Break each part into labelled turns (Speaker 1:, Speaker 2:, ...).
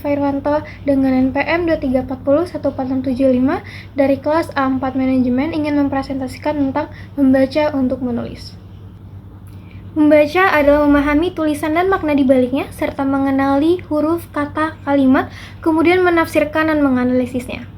Speaker 1: Fairwanto dengan NPM 23401475 dari kelas A4 Manajemen ingin mempresentasikan tentang membaca untuk menulis. Membaca adalah memahami tulisan dan makna di baliknya, serta mengenali huruf, kata, kalimat, kemudian menafsirkan dan menganalisisnya.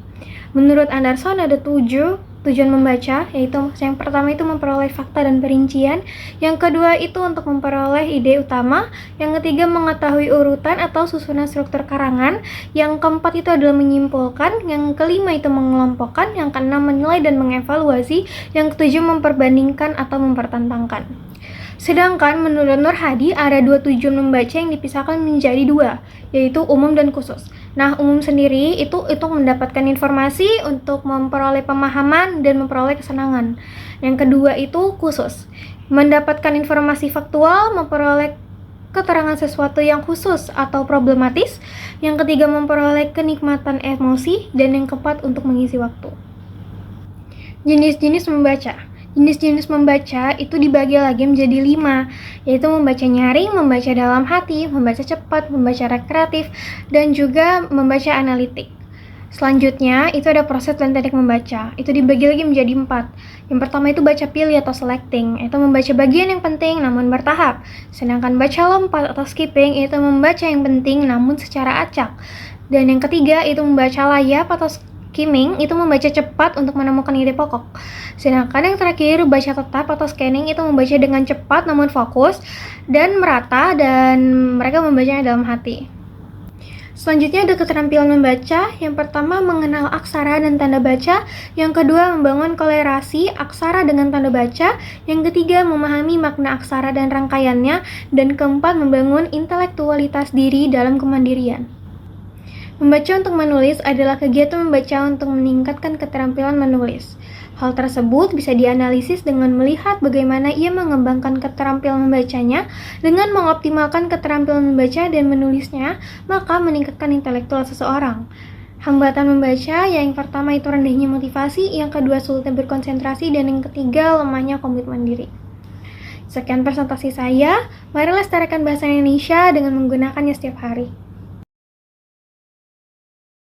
Speaker 1: Menurut Anderson ada 7 tujuan membaca, yaitu yang pertama itu memperoleh fakta dan perincian, yang kedua itu untuk memperoleh ide utama, yang ketiga mengetahui urutan atau susunan struktur karangan, yang keempat itu adalah menyimpulkan, yang kelima itu mengelompokkan, yang keenam menilai dan mengevaluasi, yang ketujuh memperbandingkan atau mempertentangkan. Sedangkan menurut Nur Hadi ada 2 tujuan membaca yang dipisahkan menjadi 2, yaitu umum dan khusus. Nah, umum sendiri itu mendapatkan informasi untuk memperoleh pemahaman dan memperoleh kesenangan. Yang kedua itu khusus, mendapatkan informasi faktual, memperoleh keterangan sesuatu yang khusus atau problematis. Yang ketiga memperoleh kenikmatan emosi, dan yang keempat untuk mengisi waktu. Jenis-jenis membaca. Jenis-jenis membaca itu dibagi lagi menjadi 5, yaitu membaca nyaring, membaca dalam hati, membaca cepat, membaca rekreatif, dan juga membaca analitik. Selanjutnya, itu ada proses dan teknik membaca. Itu dibagi lagi menjadi 4. Yang pertama itu baca pilih atau selecting, itu membaca bagian yang penting namun bertahap. Sedangkan baca lompat atau skipping, itu membaca yang penting namun secara acak. Dan yang ketiga itu membaca layap atau skimming, itu membaca cepat untuk menemukan ide pokok. Sedangkan yang terakhir, baca tetap atau scanning, itu membaca dengan cepat namun fokus dan merata, dan mereka membacanya dalam hati. Selanjutnya ada keterampilan membaca. Yang pertama mengenal aksara dan tanda baca, yang kedua membangun kolerasi aksara dengan tanda baca, yang ketiga memahami makna aksara dan rangkaiannya, dan keempat membangun intelektualitas diri dalam kemandirian. Membaca untuk menulis adalah kegiatan membaca untuk meningkatkan keterampilan menulis. Hal tersebut bisa dianalisis dengan melihat bagaimana ia mengembangkan keterampilan membacanya. Dengan mengoptimalkan keterampilan membaca dan menulisnya, maka meningkatkan intelektual seseorang. Hambatan membaca, yang pertama itu rendahnya motivasi, yang kedua sulitnya berkonsentrasi, dan yang ketiga lemahnya komitmen diri. Sekian presentasi saya. Mari lestarikan bahasa Indonesia dengan menggunakannya setiap hari.